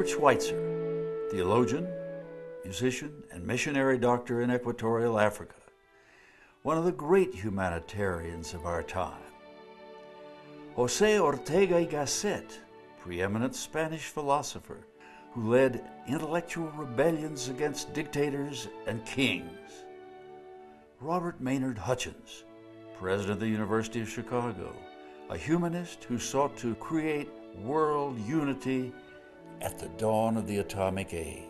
Albert Schweitzer, theologian, musician, and missionary doctor in Equatorial Africa, one of the great humanitarians of our time. Jose Ortega y Gasset, preeminent Spanish philosopher who led intellectual rebellions against dictators and kings. Robert Maynard Hutchins, president of the University of Chicago, a humanist who sought to create world unity at the dawn of the atomic age.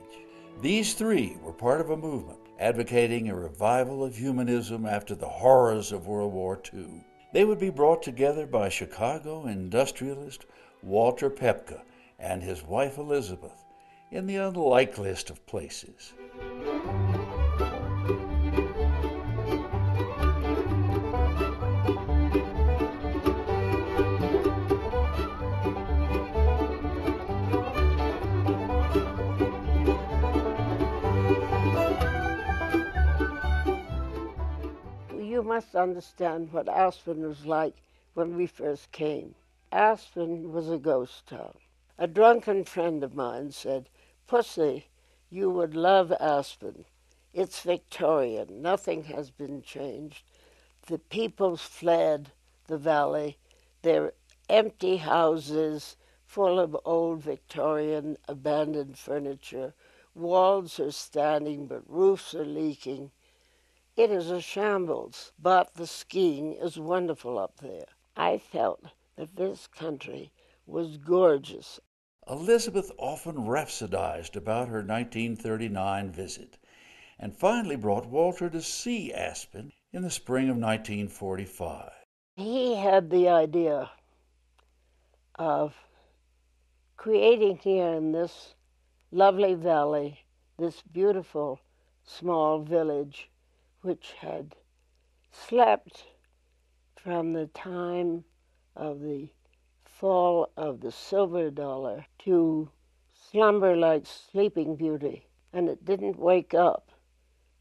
These three were part of a movement advocating a revival of humanism after the horrors of World War II. They would be brought together by Chicago industrialist Walter Paepcke and his wife Elizabeth in the unlikeliest of places. You must understand what Aspen was like when we first came. Aspen was a ghost town. A drunken friend of mine said, "Pussy, you would love Aspen. It's Victorian. Nothing has been changed. The people's fled the valley. They're empty houses full of old Victorian abandoned furniture. Walls are standing, but roofs are leaking. It is a shambles, but the skiing is wonderful up there." I felt that this country was gorgeous. Elizabeth often rhapsodized about her 1939 visit and finally brought Walter to see Aspen in the spring of 1945. He had the idea of creating here in this lovely valley this beautiful small village which had slept from the time of the fall of the silver dollar to slumber like Sleeping Beauty. And it didn't wake up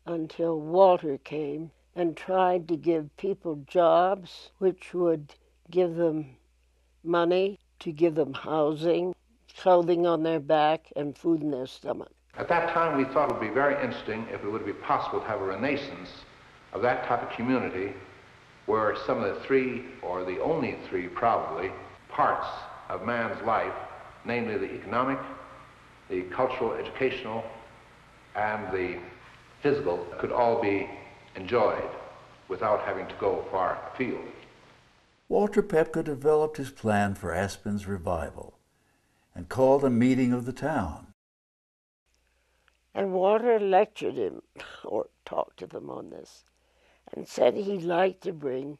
until Walter came and tried to give people jobs which would give them money, to give them housing, clothing on their back, and food in their stomach. At that time, we thought it would be very interesting if it would be possible to have a renaissance of that type of community where some of the three, or the only three probably, parts of man's life, namely the economic, the cultural, educational, and the physical, could all be enjoyed without having to go far afield. Walter Paepcke developed his plan for Aspen's revival and called a meeting of the town. And Walter lectured him, or talked to them on this, and said he'd like to bring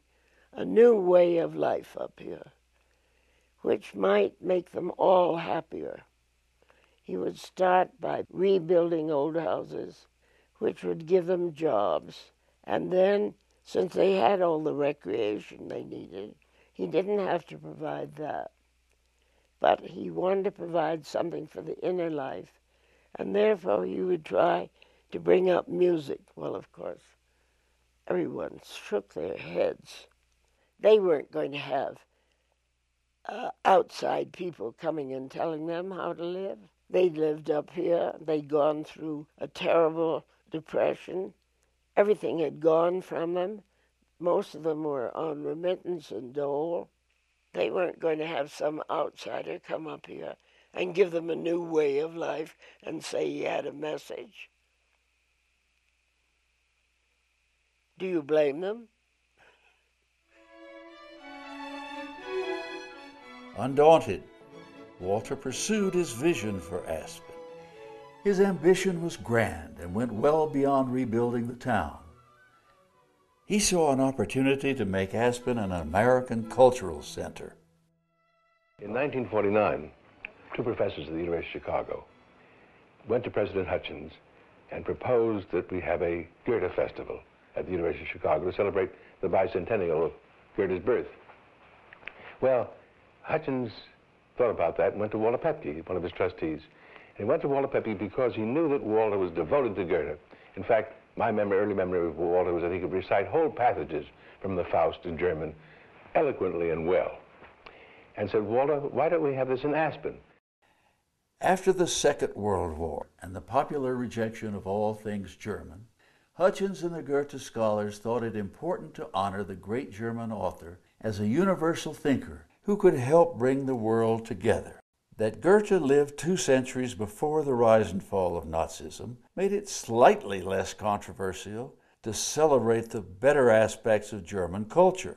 a new way of life up here, which might make them all happier. He would start by rebuilding old houses, which would give them jobs. And then, since they had all the recreation they needed, he didn't have to provide that. But he wanted to provide something for the inner life, and therefore he would try to bring up music. Well, of course, everyone shook their heads. They weren't going to have outside people coming and telling them how to live. They'd lived up here. They'd gone through a terrible depression. Everything had gone from them. Most of them were on remittance and dole. They weren't going to have some outsider come up here and give them a new way of life and say he had a message. Do you blame them? Undaunted, Walter pursued his vision for Aspen. His ambition was grand and went well beyond rebuilding the town. He saw an opportunity to make Aspen an American cultural center. In 1949, two professors at the University of Chicago went to President Hutchins and proposed that we have a Goethe Festival at the University of Chicago to celebrate the bicentennial of Goethe's birth. Well, Hutchins thought about that and went to Walter Paepcke, one of his trustees. And he went to Walter Paepcke because he knew that Walter was devoted to Goethe. In fact, my early memory of Walter was that he could recite whole passages from the Faust in German eloquently and well. And said, "Walter, why don't we have this in Aspen?" After the Second World War and the popular rejection of all things German, Hutchins and the Goethe scholars thought it important to honor the great German author as a universal thinker who could help bring the world together. That Goethe lived 2 centuries before the rise and fall of Nazism made it slightly less controversial to celebrate the better aspects of German culture.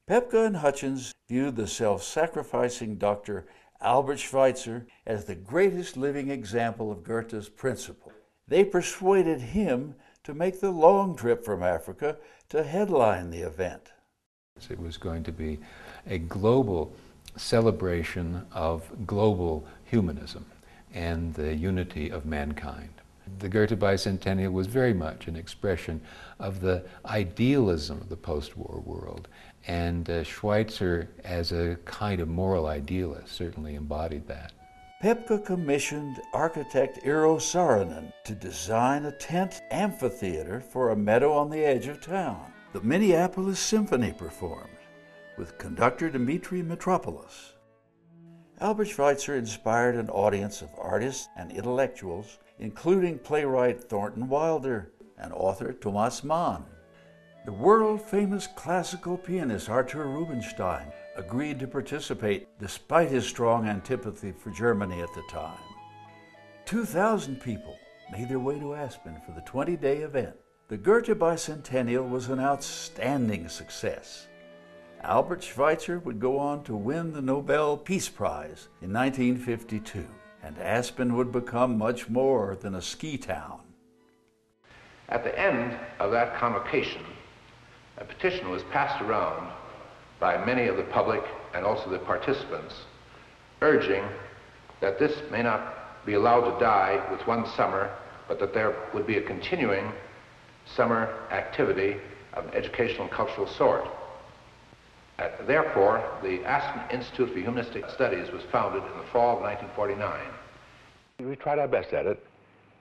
Paepcke and Hutchins viewed the self-sacrificing Dr. Albert Schweitzer as the greatest living example of Goethe's principle. They persuaded him to make the long trip from Africa to headline the event. It was going to be a global celebration of global humanism and the unity of mankind. The Goethe Bicentennial was very much an expression of the idealism of the post-war world, and Schweitzer, as a kind of moral idealist, certainly embodied that. Paepcke commissioned architect Eero Saarinen to design a tent amphitheater for a meadow on the edge of town. The Minneapolis Symphony performed, with conductor Dmitri Mitropoulos. Albert Schweitzer inspired an audience of artists and intellectuals, including playwright Thornton Wilder and author Thomas Mann. The world-famous classical pianist Arthur Rubinstein agreed to participate despite his strong antipathy for Germany at the time. 2,000 people made their way to Aspen for the 20-day event. The Goethe Bicentennial was an outstanding success. Albert Schweitzer would go on to win the Nobel Peace Prize in 1952, and Aspen would become much more than a ski town. At the end of that convocation, a petition was passed around by many of the public and also the participants, urging that this may not be allowed to die with one summer, but that there would be a continuing summer activity of an educational and cultural sort. Therefore, the Aspen Institute for Humanistic Studies was founded in the fall of 1949. We tried our best at it,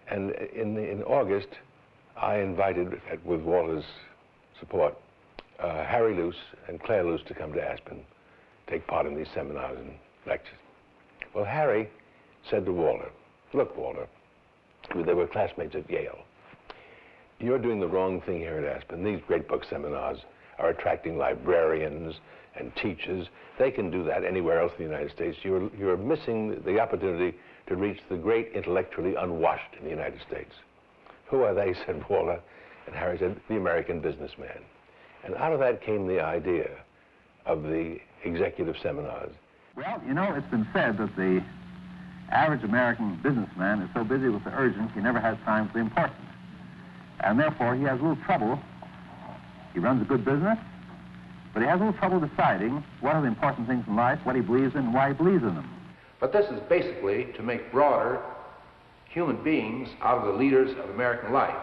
and in August, I invited, with Walter's support, Harry Luce and Claire Luce to come to Aspen, take part in these seminars and lectures. Well, Harry said to Walter, "Look, Walter," they were classmates at Yale, "you're doing the wrong thing here at Aspen. These great book seminars are attracting librarians and teachers. They can do that anywhere else in the United States. You're missing the opportunity to reach the great intellectually unwashed in the United States." "Who are they?" said Walter. And Harry said, "The American businessman." And out of that came the idea of the executive seminars. Well, you know, it's been said that the average American businessman is so busy with the urgent, he never has time for the important. And therefore, he has a little trouble. He runs a good business, but he has a little trouble deciding what are the important things in life, what he believes in, and why he believes in them. But this is basically to make broader human beings out of the leaders of American life.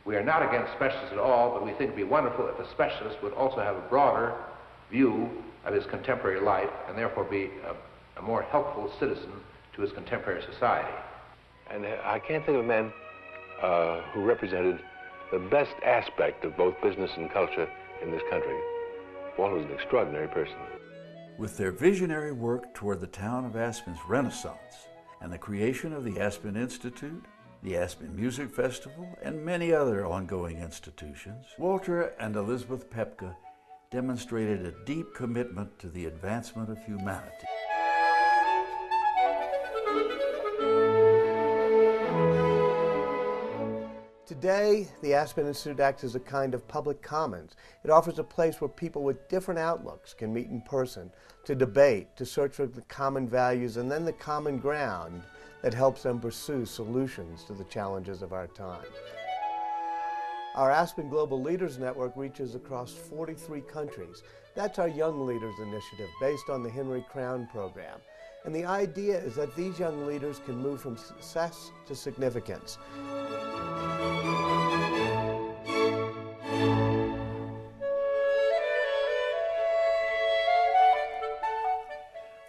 We are not against specialists at all, but we think it would be wonderful if a specialist would also have a broader view of his contemporary life and therefore be a more helpful citizen to his contemporary society. And I can't think of a man who represented the best aspect of both business and culture in this country. Walter was an extraordinary person. With their visionary work toward the town of Aspen's renaissance and the creation of the Aspen Institute, the Aspen Music Festival, and many other ongoing institutions, Walter and Elizabeth Paepcke demonstrated a deep commitment to the advancement of humanity. Today, the Aspen Institute acts as a kind of public commons. It offers a place where people with different outlooks can meet in person, to debate, to search for the common values and then the common ground that helps them pursue solutions to the challenges of our time. Our Aspen Global Leaders Network reaches across 43 countries. That's our Young Leaders Initiative based on the Henry Crown program. And the idea is that these young leaders can move from success to significance.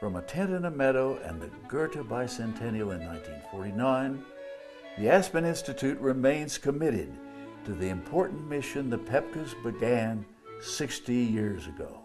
From a tent in a meadow and the Goethe Bicentennial in 1949, the Aspen Institute remains committed to the important mission the Paepckes began 60 years ago.